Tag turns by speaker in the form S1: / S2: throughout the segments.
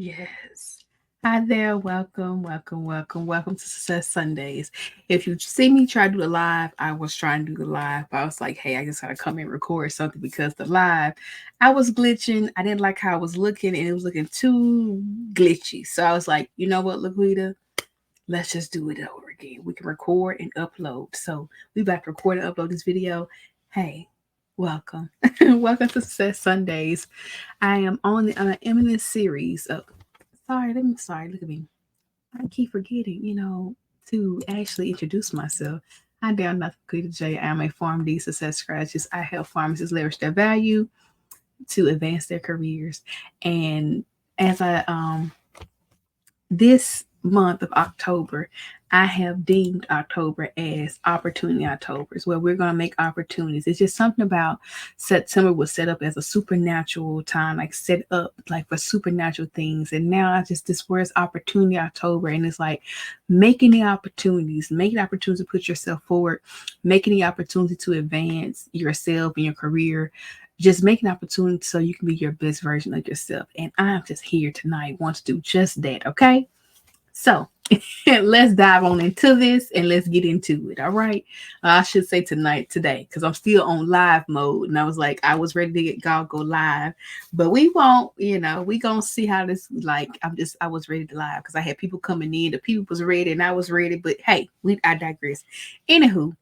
S1: Yes. Hi there. Welcome, welcome, welcome, welcome to Success Sundays. If you see me try to do the live, I was trying to do the live. I was like, hey, I just gotta come and record something because the live, I was glitching. I didn't like how I was looking and it was looking too glitchy. So I was like, you know what, LaQuita? Let's just do it over again. We can record and upload. So we about to record and upload this video. Hey, welcome. Welcome to Success Sundays. I am on the I'm in this series of sorry, look at me. I keep forgetting, to actually introduce myself. Hi there, I'm LaQuita J. I am a PharmD Success Strategist. I help pharmacists leverage their value to advance their careers. And as I this month of October, I have deemed October as Opportunity Octobers, where we're going to make opportunities. It's just something about September was set up as a supernatural time, like set up like for supernatural things. And now I just, this word is Opportunity October. And it's like making opportunities to put yourself forward, making the opportunity to advance yourself and your career, just make an opportunity so you can be your best version of yourself. And I'm just here tonight, want to do just that. Okay. So let's dive on into this and let's get into it. All right. I should say today, because I'm still on live mode. And I was like, I was ready to get go live, but we won't, we gonna see how this like. I was ready to live because I had people coming in. The people was ready and I was ready. But hey, I digress. Anywho,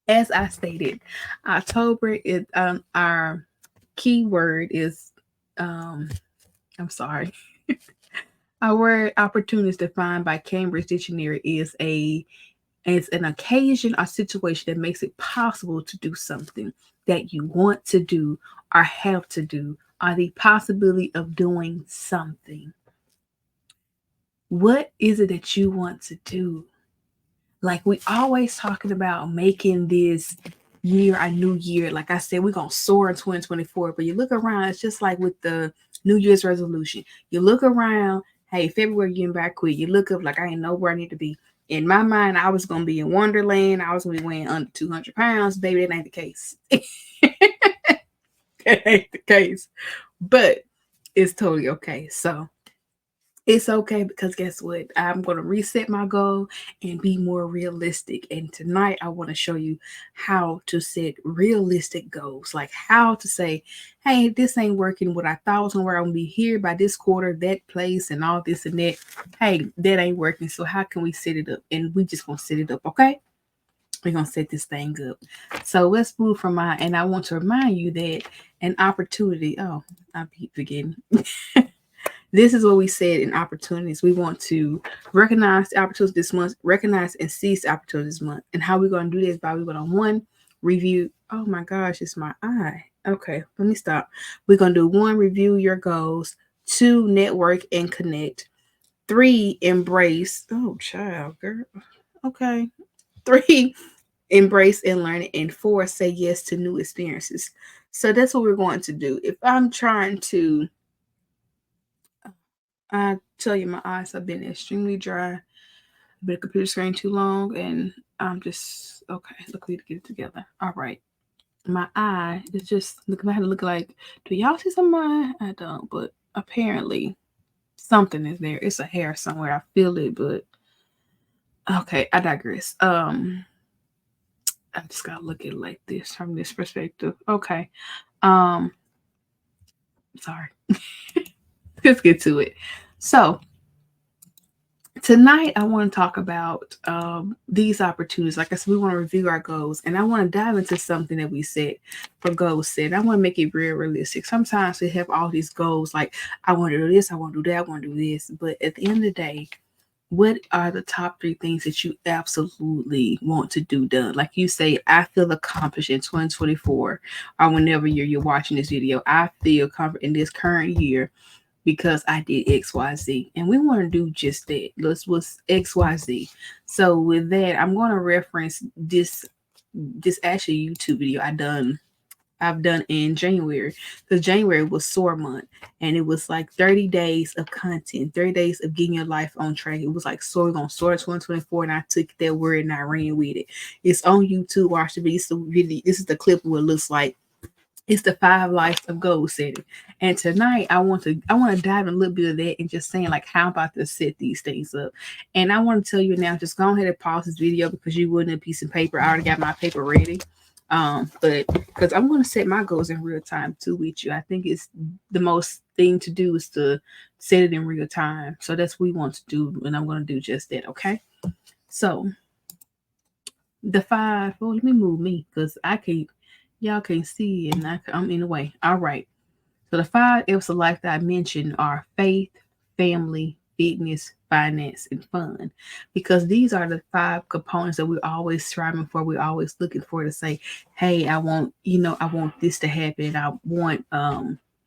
S1: as I stated, October is our keyword is um I'm sorry. Our word opportunity is defined by Cambridge Dictionary is an occasion or situation that makes it possible to do something that you want to do or have to do, or the possibility of doing something. What is it that you want to do? Like we always talking about making this year a new year. Like I said, we're gonna soar in 2024. But you look around, it's just like with the New Year's resolution. You look around, hey, February getting back quick. You look up like I ain't know where I need to be. In my mind, I was gonna be in Wonderland. I was gonna be weighing under 200 pounds. Baby, that ain't the case. That ain't the case. But it's totally okay. So it's okay because guess what? I'm going to reset my goal and be more realistic. And tonight, I want to show you how to set realistic goals, like how to say, hey, this ain't working. What I thought was going to work, I'm going to be here by this quarter, that place, and all this and that. Hey, that ain't working. So, how can we set it up? And we just going to set it up, okay? We're going to set this thing up. So, let's move from mine. And I want to remind you that an opportunity, I keep forgetting. This is what we said in opportunities. We want to recognize the opportunities this month, recognize and seize the opportunities this month. And how we're going to do this by we're going to one, review. Oh my gosh, it's my eye. Okay, let me stop. We're going to do one, review your goals. Two, network and connect. Three, embrace. Oh, child, girl. Okay. Three, embrace and learn it. And four, say yes to new experiences. So that's what we're going to do. If I'm trying to I tell you, my eyes have been extremely dry. I've been at the computer screen too long, and I'm just okay. Look, we need to get it together. All right, my eye is just look. I had to look like. Do y'all see some of mine? I don't, but apparently something is there. It's a hair somewhere. I feel it, but okay. I digress. I just gotta look at it like this from this perspective. Okay. Um, sorry. Let's get to it. So tonight I want to talk about these opportunities. Like I said, we want to review our goals, and I want to dive into something that we set for goals set. I want to make it real realistic. Sometimes we have all these goals like I want to do this, I want to do that, I want to do this, but at the end of the day, what are the top three things that you absolutely want to do done? Like you say, I feel accomplished in 2024, or whenever you're watching this video, I feel accomplished in this current year because I did XYZ. And we want to do just that. Let's was XYZ. So with that, I'm going to reference this actually YouTube video I've done in January. Because January was Soar month. And it was like 30 days of content, 30 days of getting your life on track. It was like Soar on Soar 2024. And I took that word and I ran with it. It's on YouTube. Watch the video. This is the clip of what it looks like It's the 5 lives of goal setting. And tonight I want to dive in a little bit of that and just saying like how I'm about to set these things up. And I want to tell you now, just go ahead and pause this video because you wouldn't a piece of paper. I already got my paper ready. But because I'm going to set my goals in real time too with you. I think it's the most thing to do is to set it in real time. So that's what we want to do, and I'm going to do just that. Okay. So the five. Well, let me move me because I can't. Y'all can't see, and I'm in the way. All right. So the 5 F's of life that I mentioned are faith, family, fitness, finance, and fun. Because these are the 5 components that we're always striving for. We're always looking for to say, hey, I want this to happen.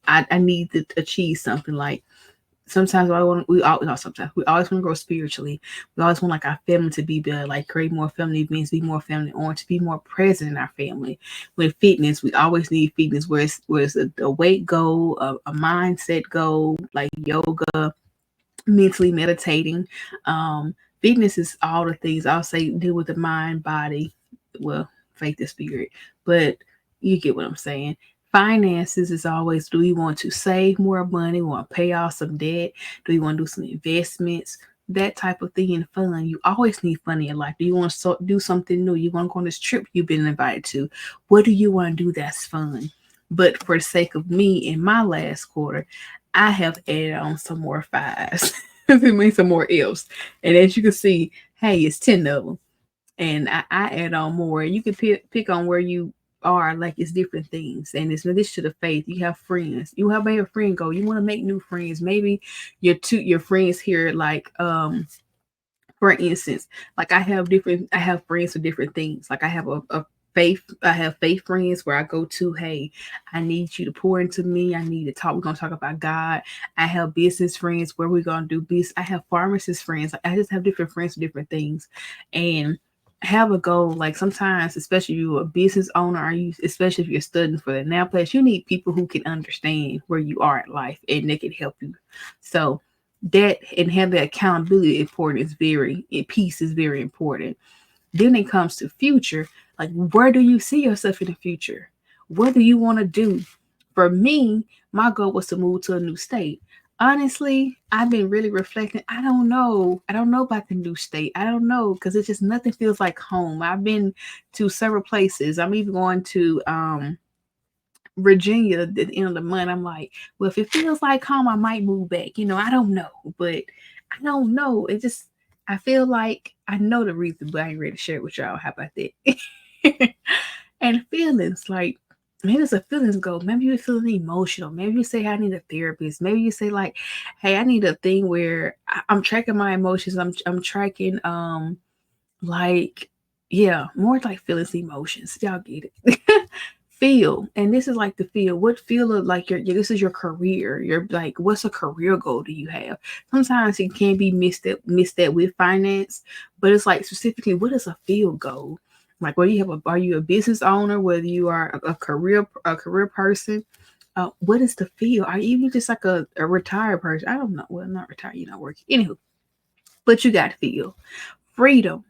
S1: I need to achieve something like sometimes I want we all not sometimes we always want to grow spiritually. We always want like our family to be better, like create more family events, be more family oriented, to be more present in our family. With fitness, we always need fitness where it's a weight goal, a mindset goal, like yoga, mentally meditating. Fitness is all the things I'll say deal with the mind, body, well, faith and spirit. But you get what I'm saying. Finances is always, do we want to save more money? Want to pay off some debt? Do we want to do some investments? That type of thing. And fun. You always need fun in your life. Do you want to do something new? You want to go on this trip you've been invited to? What do you want to do that's fun? But for the sake of me in my last quarter, I have added on some more fives. It means some more F's. And as you can see, hey, it's 10 of them. And I add on more. You can pick on where you are, like it's different things. And it's in addition to the faith, you have friends. You have a friend go. You want to make new friends. Maybe your friends here, like for instance, like I have friends for different things. Like I have faith friends where I go to, hey, I need you to pour into me. I need to talk. We're gonna talk about God. I have business friends where we're gonna do business. I have pharmacist friends. I just have different friends for different things. And have a goal. Like sometimes, especially if you're a business owner, or you especially if you're studying for the Naplex, you need people who can understand where you are in life and they can help you. So that and have that accountability important is peace is very important. Then it comes to future, like where do you see yourself in the future? What do you want to do? For me, my goal was to move to a new state. Honestly, I've been really reflecting. I don't know. I don't know about the new state. I don't know because it's just nothing feels like home. I've been to several places. I'm even going to Virginia at the end of the month. I'm like, well, if it feels like home, I might move back. I don't know, but I don't know. It just, I feel like I know the reason, but I ain't ready to share it with y'all. How about that? And feelings, like maybe it's a feelings goal. Maybe you're feeling emotional. Maybe you say, I need a therapist. Maybe you say like, hey, I need a thing where I'm tracking my emotions. I'm tracking like yeah, more like feelings, emotions. Y'all get it. Feel, and this is like the feel. What feel of like this is your career. You're like, what's a career goal do you have? Sometimes it can be missed that with finance, but it's like specifically, what is a field goal? Like, whether you have are you a business owner, whether you are a career person, what is the field? Are you even just like a retired person? I don't know. Well, not retired, you're not working. Anywho, but you got feel. Freedom.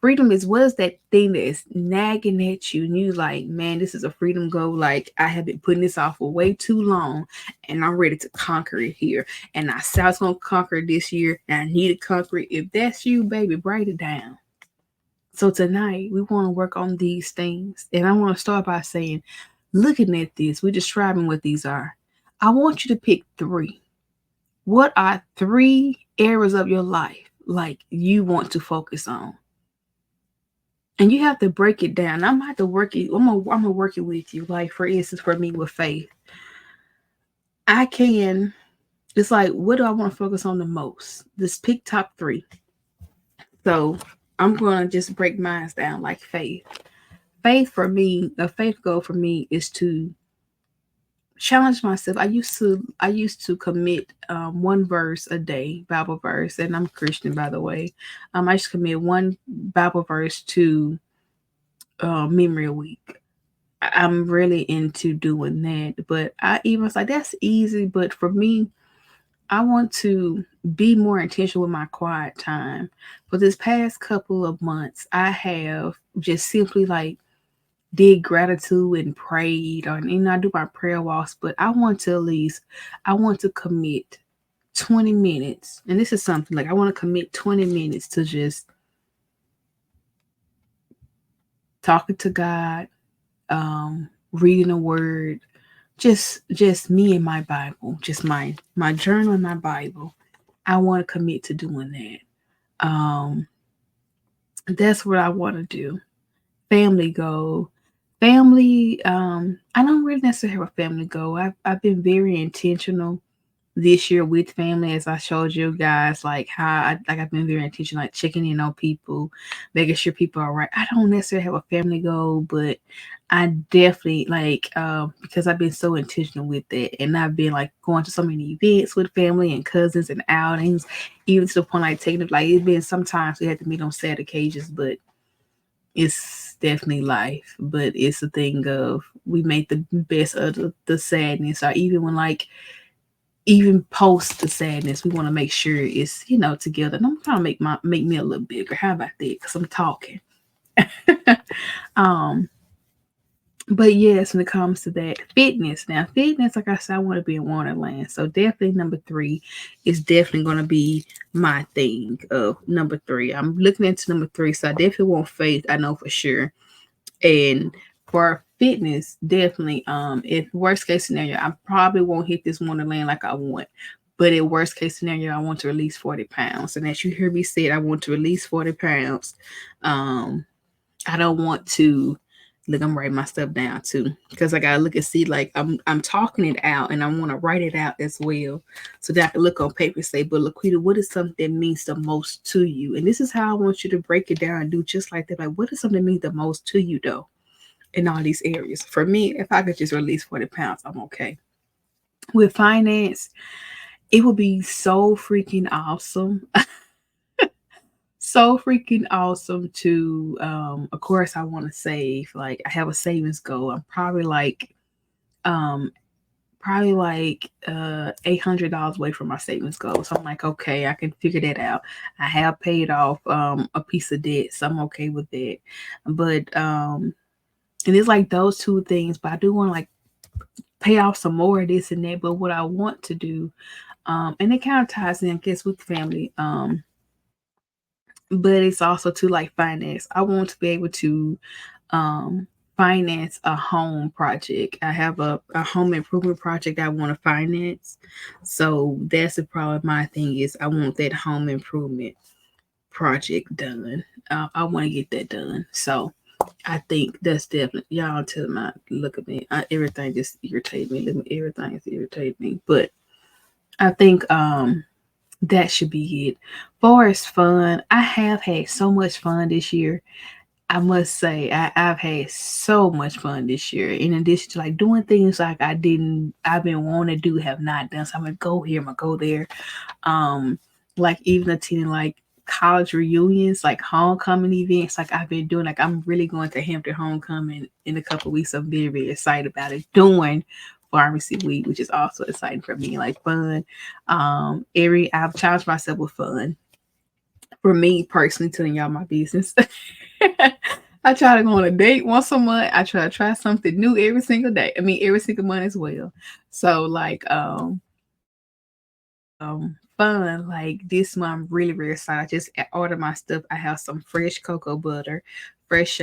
S1: Freedom is what is that thing that is nagging at you, and you like, man, this is a freedom goal. Like I have been putting this off for way too long, and I'm ready to conquer it here. And I said I was gonna conquer it this year, and I need to conquer it. If that's you, baby, write it down. So tonight we want to work on these things, and I want to start by saying, looking at this, we're describing what these are. I want you to pick 3. What are 3 areas of your life like you want to focus on? And you have to break it down. I'm gonna have to work it. I'm gonna work it with you. Like for instance, for me with faith, I can. It's like, what do I want to focus on the most? Just pick top 3. So I'm gonna just break mine down. Like faith. Faith for me, a faith goal for me is to challenge myself. I used to commit 1 verse a day, Bible verse, and I'm Christian by the way. I used to commit 1 Bible verse to memory a week. I'm really into doing that. But I even was like, that's easy. But for me, I want to be more intentional with my quiet time. For this past couple of months, I have just simply like did gratitude and prayed, or I do my prayer walks, but I want to at least I want to commit 20 minutes. And this is something like I want to commit 20 minutes to just talking to God, reading a word, just me and my Bible, just my journal and my Bible. I want to commit to doing that. That's what I want to do. Family goal. Family, I don't really necessarily have a family goal. I've been very intentional this year with family, as I showed you guys, like I've been very intentional, like checking in on people, making sure people are right. I don't necessarily have a family goal, but I definitely because I've been so intentional with that, and I've been like going to so many events with family and cousins and outings, even to the point like taking it, like it's been sometimes we had to meet on sad occasions, but it's definitely life. But it's a thing of we make the best of the sadness, or even when like even post the sadness, we want to make sure it's together. And I'm trying to make me a little bigger. How about that? Because I'm talking. um, but yes, when it comes to that fitness, now fitness, like I said, I want to be in Wonderland. So definitely number 3 is definitely going to be my thing of number 3. I'm looking into number 3, so I definitely want faith. I know for sure. And for fitness, definitely, if worst case scenario, I probably won't hit this Wonderland like I want. But in worst case scenario, I want to release 40 pounds. And as you hear me say, I want to release 40 pounds. I don't want to look, I'm writing my stuff down too. Because I gotta look and see, like I'm talking it out, and I want to write it out as well. So that I can look on paper and say, but LaQuita, what is something that means the most to you? And this is how I want you to break it down and do just like that. Like, what is something that means the most to you though? In all these areas. For me, if I could just release 40 pounds, I'm okay. With finance, it would be so freaking awesome. So freaking awesome to of course I want to save. Like I have a savings goal. I'm um probably like $800 away from my savings goal. So I'm like, okay, I can figure that out. I have paid off a piece of debt, so I'm okay with that. But and it's like those two things, but I do want to like pay off some more of this and that. But what I want to do, and it kind of ties in, I guess, with family, but it's also to like finance. I want to be able to um, finance a home project. I have a home improvement project I want to finance. So that's probably my thing is I want that home improvement project done. I want to get that done. So I think that's definitely y'all tell my look at me. Everything just irritates me. Everything is irritating me. But I think that should be it. Far as fun, I have had so much fun this year. I must say, I've had so much fun this year. In addition to like doing things like I've been wanting to do, have not done. So I'm gonna go here, I'm gonna go there. Um, like even attending like college reunions, like homecoming events, like I've been doing. Like I'm really going to Hampton homecoming in a couple of weeks. I'm very, very excited about it. Doing pharmacy week, which is also exciting for me, like fun. I've challenged myself with fun. For me personally, telling y'all my business. I try to go on a date once a month. I try to try something new every single day. I mean, every single month as well. So like fun like this month, I'm really really excited. I just ordered my stuff. I have some fresh cocoa butter, fresh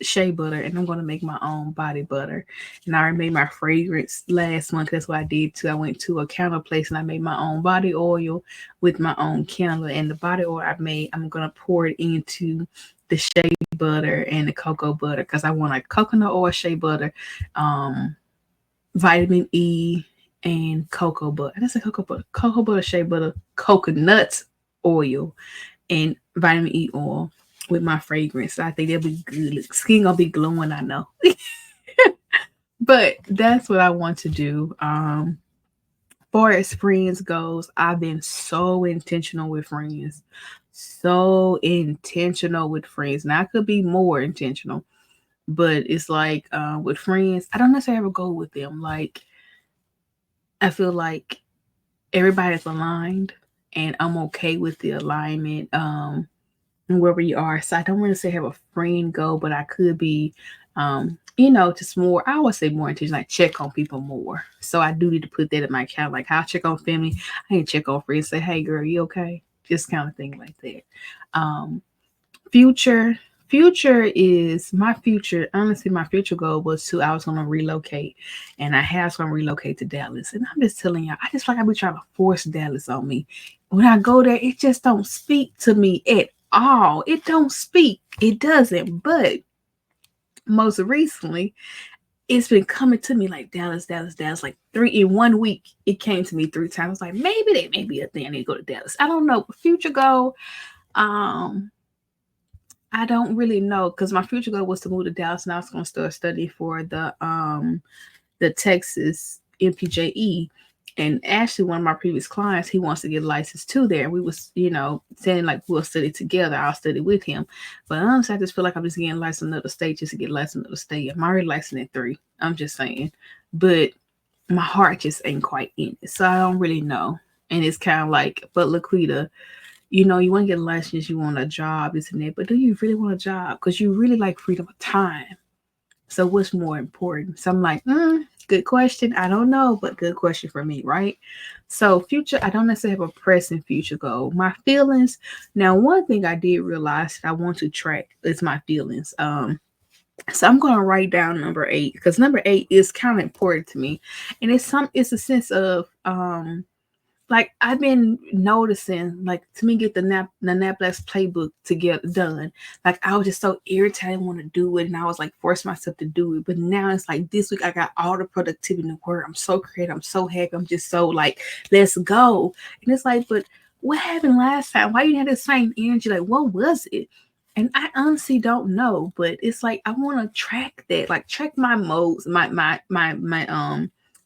S1: shea butter, and I'm gonna make my own body butter. And I already made my fragrance last month. That's what I did too. I went to a candle place and I made my own body oil with my own candle. And the body oil I made, I'm gonna pour it into the shea butter and the cocoa butter because I want like coconut oil, shea butter, um, vitamin E, and cocoa butter. I didn't say cocoa butter, shea butter, coconut oil, and vitamin E oil with my fragrance. I think that'll be good. Skin gonna be glowing, I know. But that's what I want to do. Far as friends goes, I've been so intentional with friends. So intentional with friends. Now I could be more intentional, but it's like with friends, I don't necessarily ever go with them. Like I feel like everybody's aligned and I'm okay with the alignment. and wherever you are. So I don't want to say have a friend goal, but I could be, just more. I would say more intentional, like check on people more. So I do need to put that in my account. Like how I check on family, I need to check on friends. Say, hey girl, you okay? Just kind of thing like that. Um, future. Future is my future. Honestly, my future goal was I was gonna relocate, and I have gonna relocate to Dallas. And I'm just telling y'all, I just like I be trying to force Dallas on me. When I go there, it just don't speak to me at all. It don't speak. It doesn't. But most recently, it's been coming to me like Dallas, Dallas, Dallas. Like three in 1 week, it came to me 3 times. I was like, maybe that may be a thing. I need to go to Dallas. I don't know. Future goal. Um, I don't really know because my future goal was to move to Dallas, and I was going to start studying for the Texas MPJE. And actually, one of my previous clients, he wants to get licensed too there. We was, saying like we'll study together. I'll study with him. But honestly, I just feel like I'm just getting licensed in another state just to get licensed in another state. I'm already licensed in 3. I'm just saying. But my heart just ain't quite in it. So I don't really know. And it's kind of like, but LaQuita, you want to get a license, you want a job, isn't it? But do you really want a job? Because you really like freedom of time. So what's more important? So I'm like, good question. I don't know, but good question for me, right? So future, I don't necessarily have a pressing future goal. My feelings. Now, one thing I did realize that I want to track is my feelings. So I'm gonna write down number 8 because number 8 is kind of important to me, and it's a sense of like I've been noticing, like to me, get the Naplex playbook together done. Like I was just so irritated, want to do it, and I was like force myself to do it. But now it's like this week I got all the productivity in the world. I'm so creative. I'm so happy. I'm just so like, let's go. And it's like, but what happened last time? Why you didn't have the same energy? Like what was it? And I honestly don't know. But it's like I want to track that, like track my modes, my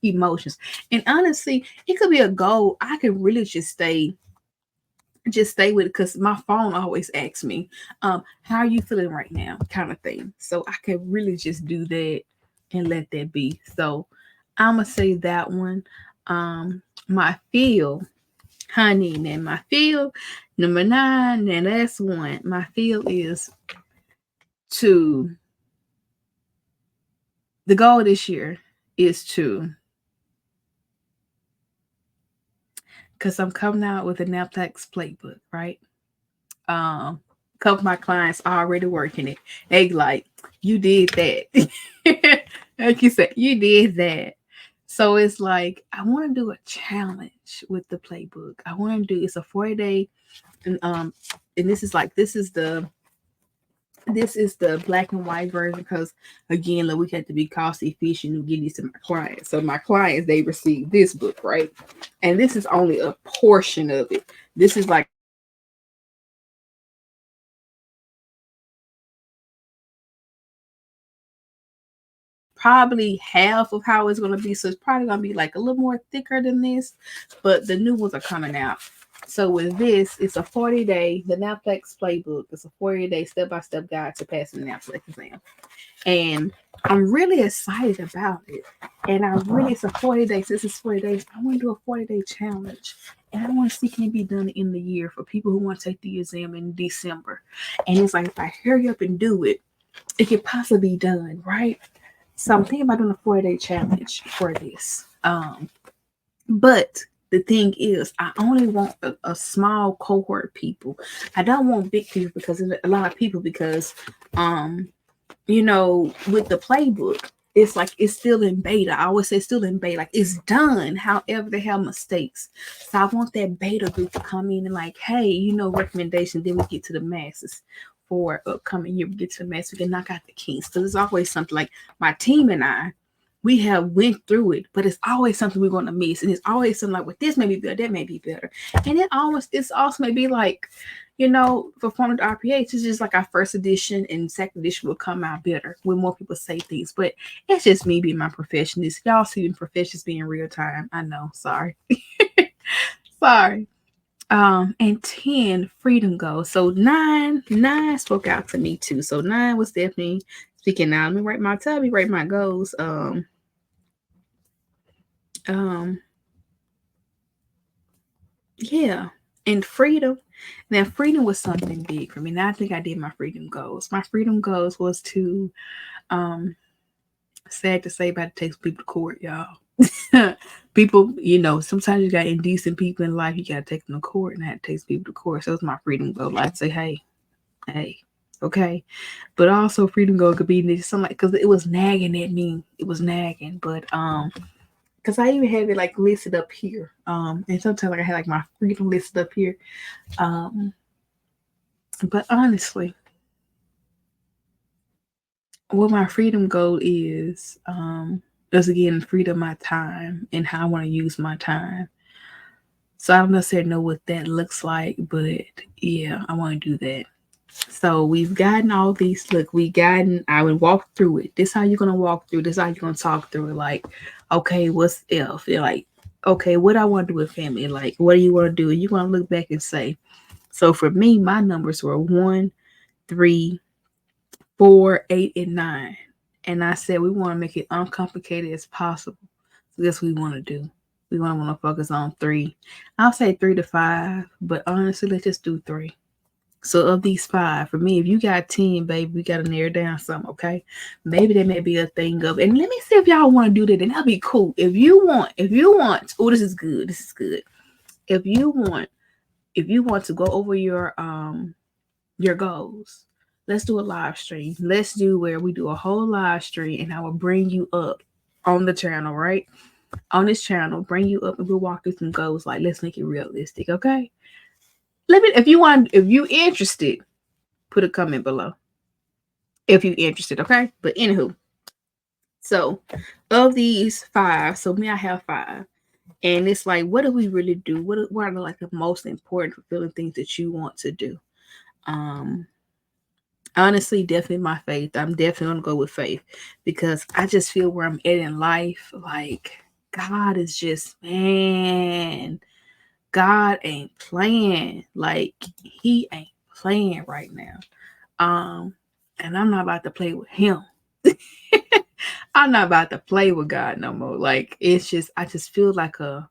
S1: emotions. And honestly, it could be a goal. I could really just stay with it because my phone always asks me, how are you feeling right now? Kind of thing. So I could really just do that and let that be. So I'ma say that one. My feel, honey, and then my feel, number 9, and that's one. My feel is to the goal this year is to because I'm coming out with a Naplex playbook, right? um a couple of my clients are already working it. They like, you did that. Like you said, you did that. So it's like I want to do a challenge with the playbook. I want to do it's a 40-day, and this is the black and white version because again, look, we have to be cost efficient to get these to my clients. So my clients, they receive this book, right? And this is only a portion of it. This is like probably half of how it's going to be. So it's probably going to be like a little more thicker than this, but the new ones are coming out. So with this, it's a 40-day, the Naplex playbook. It's a 40-day step-by-step guide to passing the Naplex exam. And I'm really excited about it. And it's a 40 days. This is 40 days. I want to do a 40-day challenge. And I want to see can it be done in the year for people who want to take the exam in December. And it's like if I hurry up and do it, it could possibly be done, right? So I'm thinking about doing a 40-day challenge for this. But the thing is, I only want a small cohort of people. I don't want big people because a lot of people because with the playbook, it's like it's still in beta. I always say still in beta, like it's done. However, they have mistakes. So I want that beta group to come in and like, hey, recommendation. Then we get to the masses for upcoming year. We get to the masses. We can knock out the kinks because it's always something like my team and I. We have went through it, but it's always something we're going to miss, and it's always something like, well, this may be better, that may be better, and it's also maybe like, for PharmD To RPh, it's just like our first edition and second edition will come out better when more people say things. But it's just me being my perfectionist. Y'all see me perfectionist being real time. I know. Sorry. Sorry. And 10 freedom goals. So nine spoke out to me too. So 9 was definitely speaking out. Let me write my goals. Um, yeah. And freedom. Now, freedom was something big for me. Now I think I did my freedom goals. My freedom goals was to, um, sad to say, about to take people to court, y'all. People, sometimes you got indecent people in life, you got to take them to court, and I had to take people to court. So it was my freedom goal. Like, say, hey, okay. But also, freedom goal could be something like, because it was nagging at me. It was nagging. But, because I even have it like listed up here. And sometimes like I had like my freedom listed up here. Um, but honestly, what my freedom goal is again freedom of my time and how I want to use my time. So I don't necessarily know what that looks like, but yeah, I want to do that. So we've gotten all these. Look, I would walk through it. This how you're gonna walk through. This how you're gonna talk through it. Like, okay, what's if? You're like, okay, what I want to do with family. Like, what do you want to do? And you want to look back and say. So for me, my numbers were 1, 3, 4, 8, and 9. And I said we want to make it uncomplicated as possible. So that's what we want to do. We want to focus on 3. I'll say 3 to 5, but honestly, let's just do 3. So of these 5, for me, if you got 10, baby, we gotta narrow down some, okay? Maybe there may be a thing of, and let me see if y'all want to do that, and that'll be cool. If you want, oh, this is good. This is good. If you want to go over your goals, let's do a live stream. Let's do where we do a whole live stream, and I will bring you up on the channel, right? On this channel, bring you up, and we'll walk through some goals. Like, let's make it realistic, okay? Let me, if you interested, put a comment below. If you're interested, okay? But anywho, so of these 5, so me, I have 5. And it's like, what do we really do? What are like the most important fulfilling things that you want to do? Um, Honestly, definitely my faith. I'm definitely gonna go with faith because I just feel where I'm at in life. Like God is just, man, God ain't playing. Like He ain't playing right now. And I'm not about to play with Him. I'm not about to play with God no more. Like it's just, I just feel like a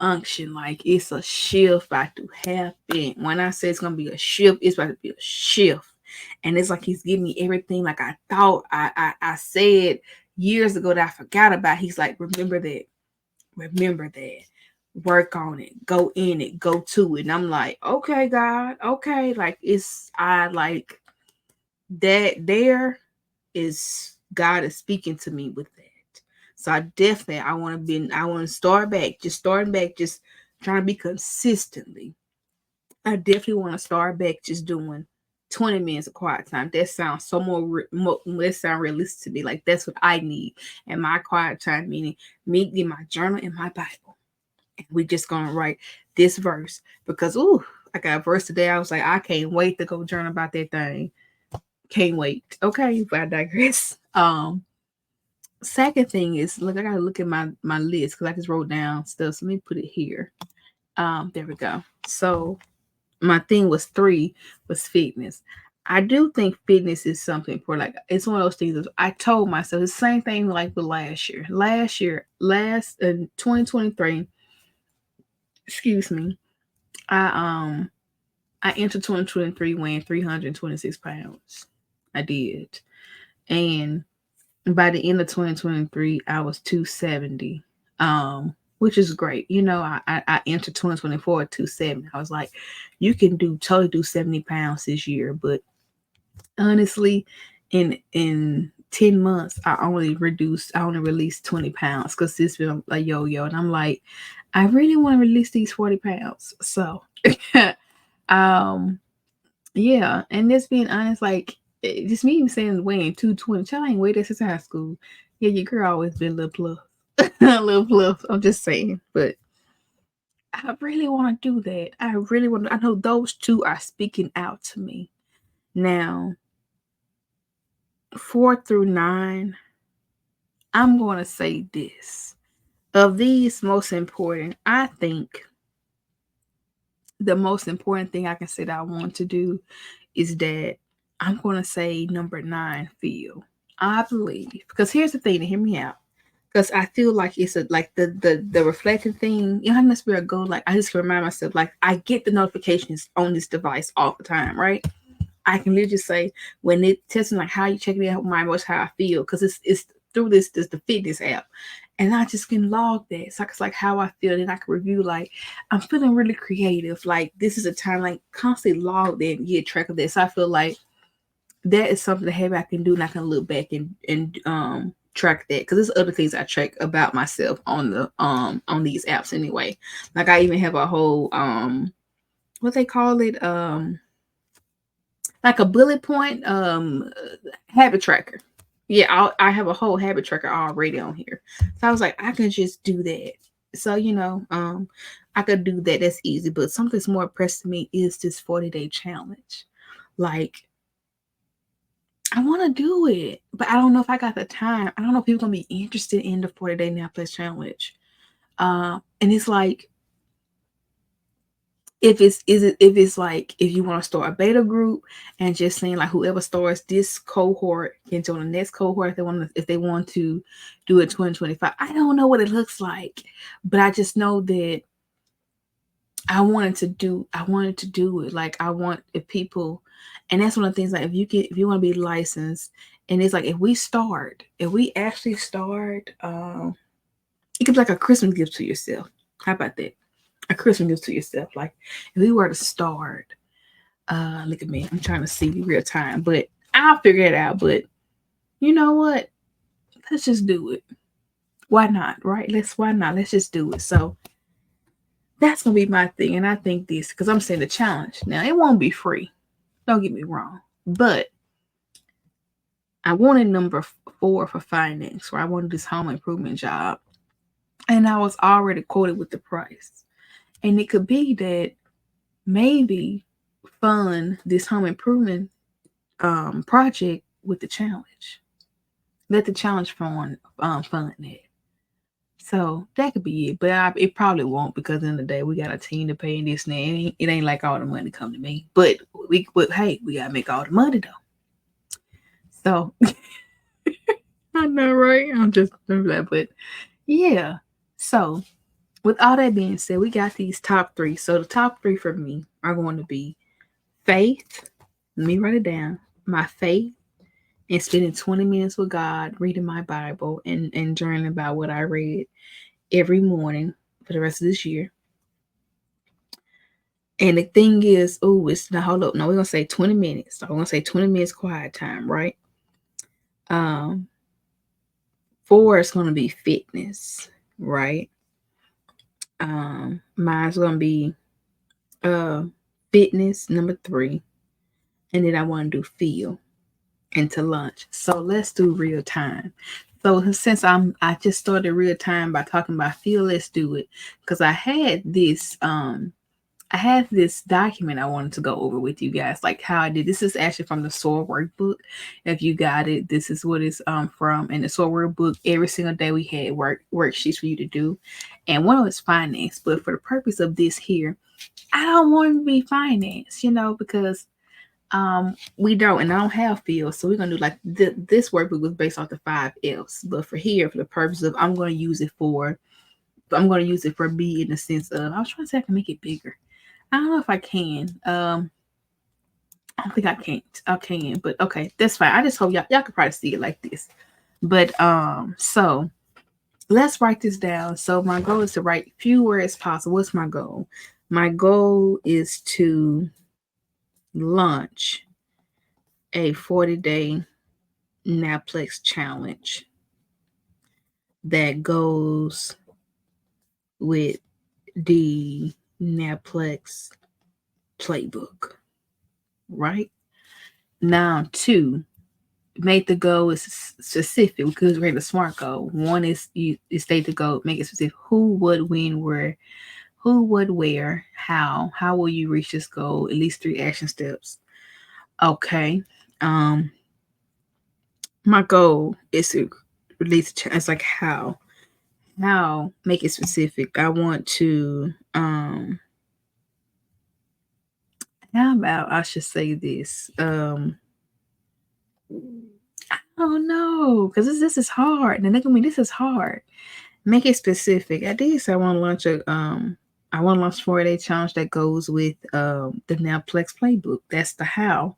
S1: unction, like it's a shift about to happen. When I say it's gonna be a shift, it's about to be a shift, and it's like He's giving me everything. Like I thought I said years ago that I forgot about. He's like, remember that, work on it, go in it, go to it. And I'm like, okay, God, okay, like I like that. There is God is speaking to me with that. So I want to start back, just trying to be consistently. I definitely want to start back just doing 20 minutes of quiet time. That sounds so more that sound realistic to me. Like that's what I need. And my quiet time, meaning me get my journal and my Bible. And we just gonna write this verse because I got a verse today. I was like, I can't wait to go journal about that thing. Can't wait. Okay, but I digress. Second thing is, look, I gotta look at my list because I just wrote down stuff. So let me put it here. There we go. So my thing was 3 was fitness. I do think fitness is something for like it's one of those things that I told myself the same thing like with last year. Last in 2023, excuse me, I entered 2023 weighing 326 pounds. I did. And by the end of 2023, I was 270, which is great. I entered 2024 at 270. I was like, you can totally do 70 pounds this year. But honestly, in 10 months, I only released 20 pounds because it's been a yo-yo. And I'm like, I really want to release these 40 pounds. So, um, yeah. And just being honest, like, just me even saying weighing 220, child ain't weighed that since high school. Yeah, your girl always been a little plus. A little plus. I'm just saying. But I really want to do that. I really want to. I know those 2 are speaking out to me. Now, 4 through 9, I'm going to say this. Of these most important, I think the most important thing I can say that I want to do is that I'm going to say number 9, feel. I believe, because here's the thing, to hear me out. because I feel like it's like the reflecting thing. You don't have to be a goal. Like I just can remind myself, like I get the notifications on this device all the time, right? I can literally say when it tells me like how you checking out my emotions, how I feel, because it's through this the fitness app, and I just can log that. So it's like how I feel, and I can review like I'm feeling really creative. Like this is a time like constantly log that and get track of this. So I feel like that is something that maybe I can do, and I can look back and track that, because there's other things I track about myself on these apps anyway. Like I even have a whole what they call it like a bullet point habit tracker. Yeah, I have a whole habit tracker already on here. So I was like, I can just do that. So I could do that. That's easy. But something's more pressing me is this 40-day challenge. Like I want to do it, but I don't know if I got the time. I don't know if people gonna be interested in the 40-day Naplex challenge. And it's like if it's like if you want to start a beta group and just saying like whoever starts this cohort can join the next cohort if they want to do it 2025. I don't know what it looks like, but I just know that I wanted to do it. Like I want if people, and that's one of the things, like if you want to be licensed, and it's like if we actually start, it could be like a Christmas gift to yourself. How about that? A Christmas gift to yourself. Like if we were to start, look at me, I'm trying to see real time, but I'll figure it out. But you know what? Let's just do it. Why not? Right? Why not? Let's just do it. So that's gonna be my thing. And I think this, because I'm saying the challenge. Now it won't be free. Don't get me wrong. But I wanted number 4 for finance, where I wanted this home improvement job. And I was already quoted with the price. And it could be that maybe fund this home improvement project with the challenge. Let the challenge fund it. So that could be it. But it probably won't, because in the day we got a team to pay and this and that. It ain't like all the money come to me. But hey, we gotta make all the money though. So I know, right? I'm just doing that, but yeah. So with all that being said, we got these top 3. So the top 3 for me are going to be faith. Let me write it down. My faith, and spending 20 minutes with God, reading my Bible and journaling about what I read every morning for the rest of this year. And the thing is, oh, it's now hold up. No, we're gonna say 20 minutes. So I'm gonna say 20 minutes quiet time, right? 4 is gonna be fitness, right? Mine's gonna be fitness number 3, and then I want to do feel into lunch. So let's do real time. So since I just started real time by talking about feel, let's do it. Because I had this document I wanted to go over with you guys, like how I did. This is actually from the Soar workbook. If you got it, this is what it's from. In the Soar workbook, every single day we had worksheets for you to do, and one of it's finance. But for the purpose of this here, I don't want to be finance, because we don't, and I don't have fields, so we're gonna do like this workbook was based off the 5 F's. But for here, for the purpose of, I'm gonna use it for B, in the sense of, I was trying to say I can make it bigger. I don't know if I can. I don't think I can't. I can, but okay, that's fine. I just hope y'all can probably see it like this. But so let's write this down. So my goal is to write few words possible. What's my goal? My goal is to launch a 40-day Naplex challenge that goes with the Naplex playbook, right? Now, 2, make the goal is specific, because we're the SMART goal. 1 is you state the goal, make it specific. Who, what, when, where. Who, what, where, how. How will you reach this goal? At least 3 action steps. Okay. My goal is to release. It's like how. Make it specific. I want to. How about I should say this? I Oh no, because this is hard. And they're gonna be, this is hard. Make it specific. I did say I want to launch a 4-day challenge that goes with the Naplex playbook. That's the how.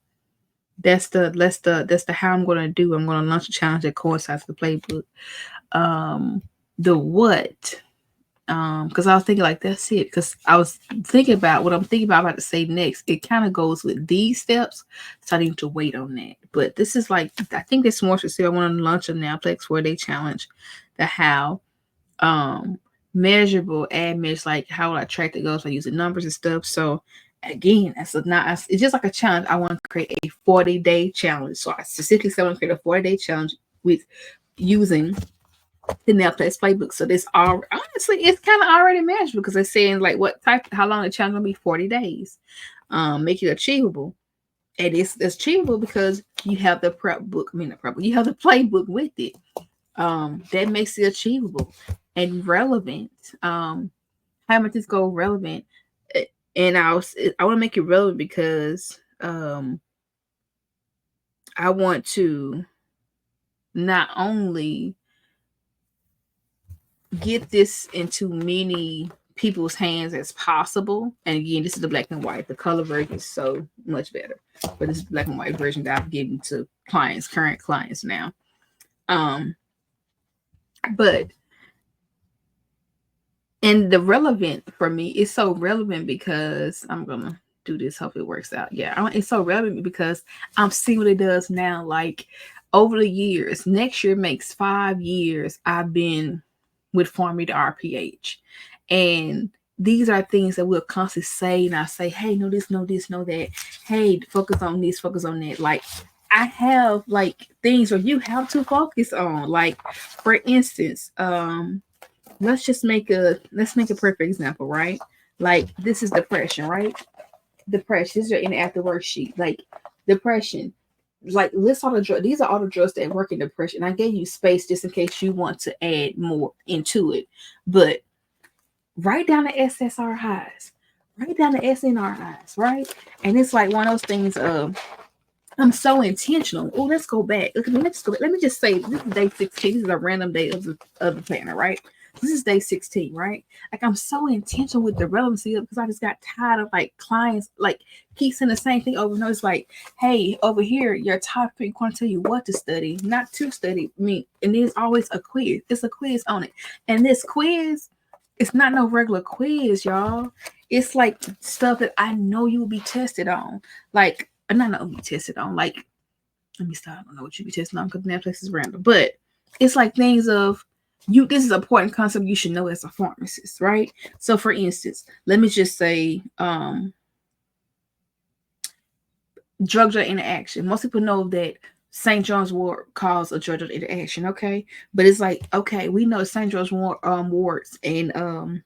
S1: That's the how I'm gonna do. I'm gonna launch a challenge that coincides with the playbook. The what? Because I was thinking like that's it. Because I was thinking about what I'm thinking about to say next. It kind of goes with these steps, so I need to wait on that. But this is like, I think it's more specific. I want to launch a Naplex 4-day challenge. The how, measurable, add measures, like how will I track the goals by using numbers and stuff. So again, it's just like a challenge. I want to create a 40-day challenge. So I specifically said I want to create a 40-day challenge with using the Naplex playbook. So this all honestly, it's kind of already measurable because it's saying like how long the challenge will be, 40 days. Make it achievable. And it's achievable because you have the you have the playbook with it. That makes it achievable and relevant. How much this go relevant? And I want to make it relevant because I want to not only get this into many people's hands as possible. And again, this is the black and white. The color version is so much better. But this is the black and white version that I've given to current clients now. But and the relevant for me is so relevant because I'm gonna do this. Hope it works out. Yeah, it's so relevant because I'm seeing what it does now. Like over the years, next year makes 5 years I've been with PharmD To RPh, and these are things that we'll constantly say. And I say, hey, know this, know this, know that. Hey, focus on this, focus on that. Like I have like things where you have to focus on. Like for instance, let's make a perfect example, right? Like this is depression, right? Depression. This is your in after worksheet. Like depression. Like list all the drugs. These are all the drugs that work in depression. I gave you space just in case you want to add more into it. But write down the SSR highs. Write down the SNR highs, right? And it's like one of those things of I'm so intentional. Oh, let's go back. Look, let's go back. Let me just say this is day 16. This is a random day of the planner, right? This is day 16, right? Like I'm so intentional with the relevancy of because I just got tired of like clients like keep saying the same thing over and over. It's like, hey, over here, your top 3 going to tell you what to study, not to study. I mean, and there's always a quiz. It's a quiz on it. And this quiz, it's not no regular quiz, y'all. It's like stuff that I know you will be tested on. Like, not be tested on. Like, let me stop. I don't know what you be testing on because Naplex is random. But it's like things of you. This is an important concept you should know as a pharmacist, right? So, for instance, let me just say, drug-drug interaction. Most people know that St. John's wort cause a drug-drug interaction, okay? But it's like, okay, we know St. John's warts and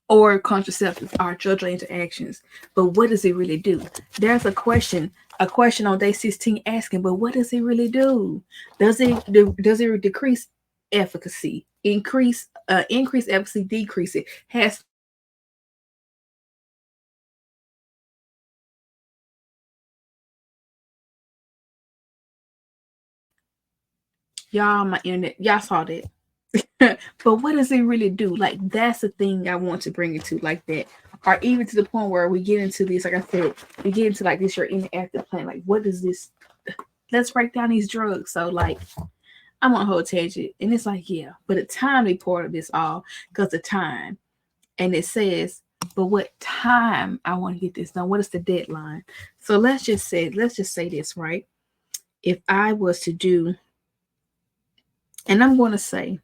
S1: or contraceptives are drug-drug interactions. But what does it really do? There's a question on day 16 asking, but what does it really do? Does it decrease efficacy, increase efficacy, decrease it? Has y'all, my internet, y'all saw that. But what does it really do? Like that's the thing I want to bring it to, like that, or even to the point where we get into this. Like I said, we get into like this. You're in the active plan. Like what does this? Let's break down these drugs. So like I'm on a whole tangent, and it's like yeah, but the timely part of this all because the time, and it says, but what time I want to get this done? What is the deadline? So let's just say this, right? If I was to do, and I'm going to say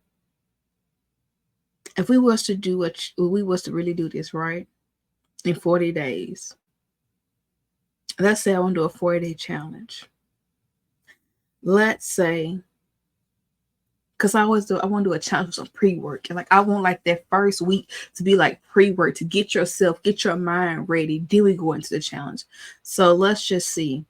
S1: if we was to do we was to really do this right in 40 days, let's say I want to do a 40-day challenge. Let's say, because I want to do a challenge with some pre-work. And like I want like that first week to be like pre-work to get your mind ready. Then we go into the challenge. So let's just see.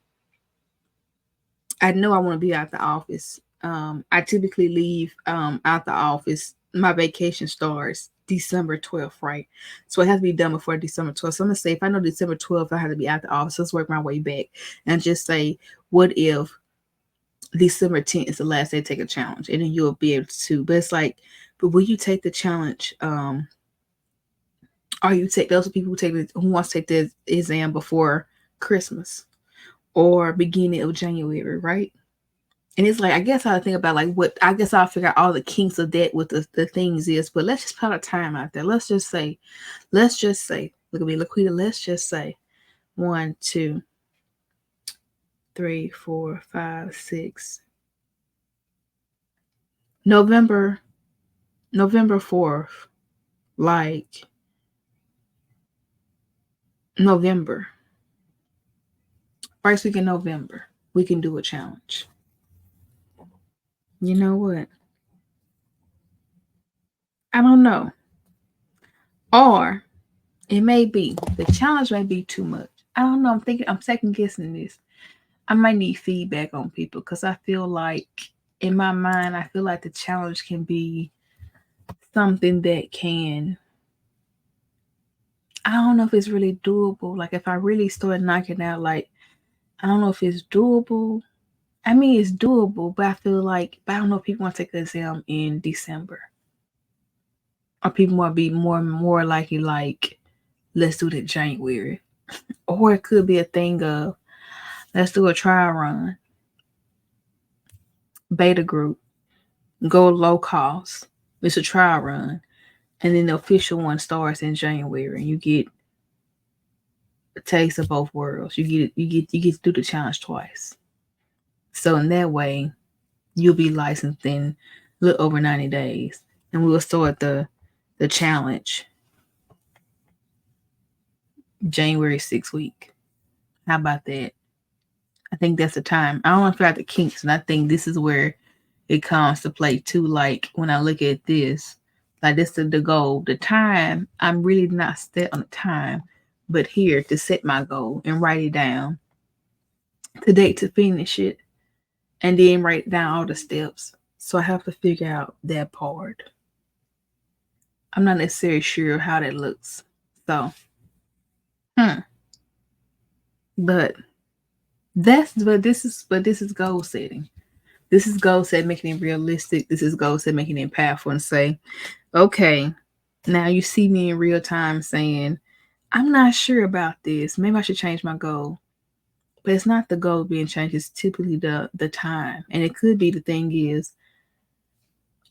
S1: I know I want to be out the office. I typically leave out the office. My vacation starts December 12th, right? So it has to be done before December 12th. So I'm gonna say if I know December 12th, I have to be out the office. Let's work my way back and just say, what if December 10th is the last day to take a challenge, and then you'll be able to. But it's like, but will you take the challenge? Or you take those people who wants to take the exam before Christmas or beginning of January, right? And it's like, I guess I think about like what I guess I'll figure out all the kinks of that, what the things is. But let's just put a time out there. Let's just say, look at me, LaQuita. Let's just say 1, 2, 3, 4, 5, 6. November 4th, like November, first week in November, we can do a challenge. You know what? I don't know. Or it may be, the challenge may be too much. I don't know. I'm second guessing this. I might need feedback on people because I feel like, in my mind, I feel like the challenge can be something that can, I don't know if it's really doable. Like if I really start knocking out, like, I don't know if it's doable. I mean, it's doable, but I feel like, but I don't know if people want to take the exam in December. Or people might be more likely, like, let's do it in January. Or it could be a thing of, let's do a trial run, beta group, go low cost. It's a trial run. And then the official one starts in January. You get a taste of both worlds. You get to do the challenge twice. So in that way, you'll be licensed in a little over 90 days. And we'll start the challenge January 6th week. How about that? I think that's the time. I don't want to figure out the kinks, and I think this is where it comes to play too. Like when I look at this, like this is the goal. The time, I'm really not set on the time, but here to set my goal and write it down. The date to finish it, and then write down all the steps. So I have to figure out that part. I'm not necessarily sure how that looks. So, but this is goal setting. This is goal setting, making it realistic. This is goal setting, making it impactful, and say, okay, now you see me in real time saying, I'm not sure about this. Maybe I should change my goal. But it's not the goal being changed, it's typically the time. And it could be, the thing is,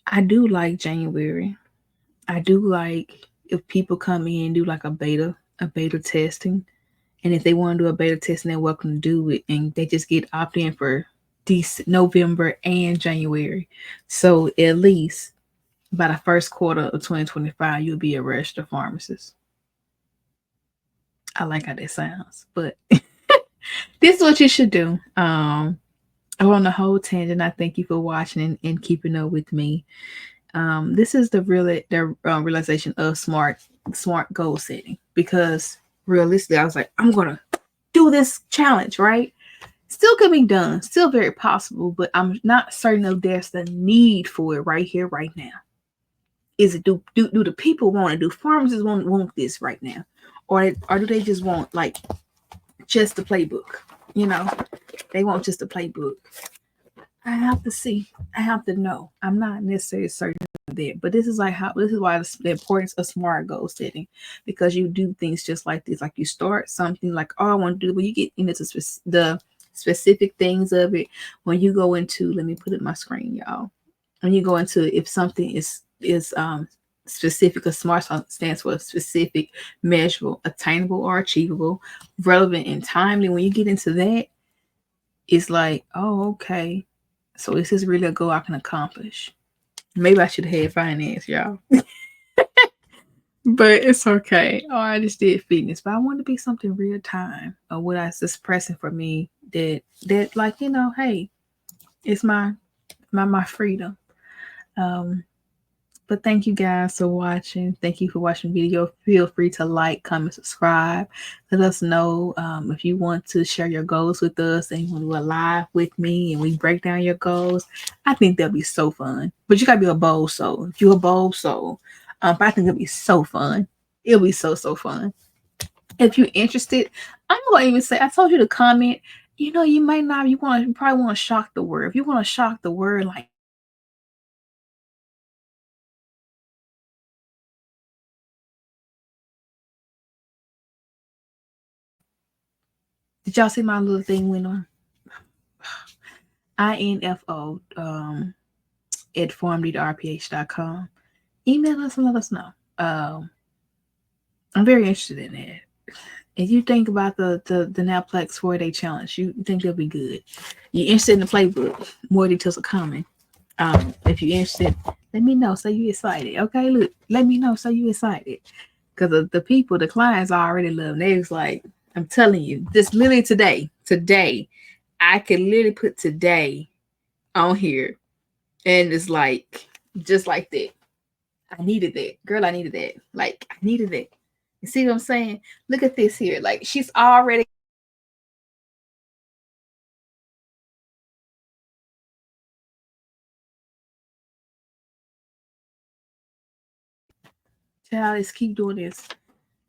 S1: I do like January. I do like if people come in and do like a beta testing. And if they want to do a beta testing, they're welcome to do it. And they just get opt in for November and January. So at least by the first quarter of 2025, you'll be a registered pharmacist. I like how that sounds, but this is what you should do. On the whole tangent, I thank you for watching and keeping up with me. This is the realization of smart goal setting, because realistically, I was like, I'm gonna do this challenge, right? Still can be done, still very possible, but I'm not certain if there's the need for it right here, right now. Is it do the people want to do? Pharmacists want this right now, or do they just want like just the playbook? You know, they want just the playbook. I have to see. I have to know. I'm not necessarily certain of that, but this is why the importance of smart goal setting, because you do things just like this. Like you start something like, oh, I want to do, but you get into the specific things of it. When you go into, let me put it on my screen, y'all. When you go into, if something is specific, a SMART stands for specific, measurable, attainable, or achievable, relevant, and timely. When you get into that, it's like, oh, okay. So this is really a goal I can accomplish. Maybe I should have finance, y'all. But it's okay. Oh, I just did fitness, but I want to be something real time, or what I just pressing for me that like, you know, hey, it's my freedom. But thank you guys for watching. Thank you for watching the video. Feel free to like, comment, subscribe. Let us know if you want to share your goals with us and you want to do a live with me and we break down your goals. I think that'll be so fun. But you got to be a bold soul. If you're a bold soul, but I think it'll be so fun. It'll be so fun. If you're interested, I'm going to even say, I told you to comment you might not, you probably want to shock the world. If you want to shock the world, like, did y'all see my little thing went on? info at PharmD To RPh.com. Email us and let us know. I'm very interested in that. If you think about the Naplex 4-day challenge, you think they'll be good. You're interested in the playbook, more details are coming. If you're interested, let me know so you excited. Okay, look, let me know so you excited. Because the people, the clients I already love. They was like, I'm telling you, this literally today, I could literally put today on here. And it's like, just like that. I needed that. Girl, I needed that. Like, I needed that. You see what I'm saying? Look at this here. Like, she's already. Child, let's keep doing this.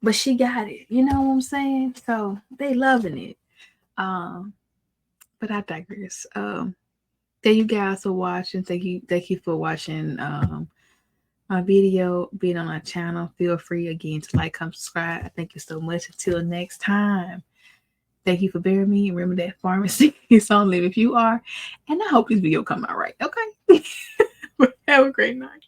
S1: But she got it. You know what I'm saying? So they loving it. Um, but I digress. Thank you guys for watching. Thank you for watching my video, being on my channel. Feel free again to like, comment, subscribe. Thank you so much. Until next time. Thank you for bearing me. Remember that pharmacy is only if you are. And I hope this video come out right. Okay. Have a great night.